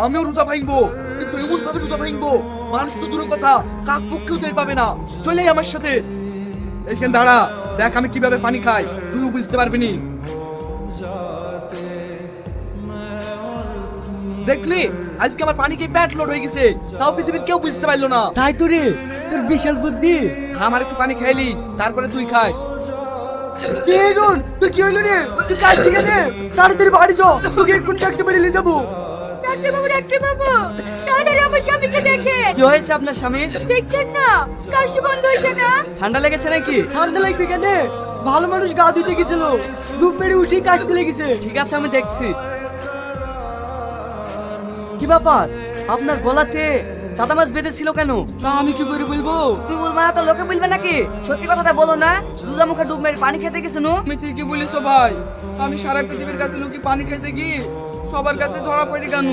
আমিও রোজা ভাঙবো, কিন্তু এমন ভাবে রোজা ভাঙবো মানুষ তো দূরের কথা কাক পক্ষেও টের পাবে না। চলে আয় আমার সাথে। এইখানে দাঁড়া, দেখ আমি কিভাবে পানি খাই, তুইও বুঝতে পারবি নি। দেখলি আজকে আমার পানি খেয়ে পেট লোড হয়ে গেছে, তাও পৃথিবীর কেউ বুঝতে পারলো না। তাই তো রে, তোর বিশাল বুদ্ধি। আমার একটু পানি খাইলি, তারপরে তুই খাস। তোর কি হইলো রে? তুই কাজ শিখে নে, তাড়াতাড়ি বাড়ি যাও, তোকে এক্ষুনি ডাক্তার বাড়ি নিয়ে যাবো। ডাক্তার বাবু, তাড়াতাড়ি আমার স্বামীকে দেখে। কি হয়েছে আপনার স্বামী? দেখছেন না, কাশি বন্ধ হয়েছে না? ঠান্ডা লেগেছে নাকি? ঠান্ডা লাগবে কেন? ভালো মানুষ গা ধুতে গেছিল, ডুব মেরে উঠে কাশতে লেগেছে। ঠিক আছে, আমি দেখছি। কি ব্যাপার, আপনার গলাতে চাঁদা মাছ বেঁধেছিল কেন? তা আমি কি করে বলবো? তুই বলবা না তো লোকে বলবে নাকি? সত্যি কথাটা বলো না, রোজা মুখে ডুব মেরে পানি খেতে গেছো নু? তুমি ঠিকই বলেছো ভাই, আমি সারা পৃথিবীর কাছে লুকিয়ে পানি খাইতে গিয়ে সবার কাছে ধরা পড়ে কেন।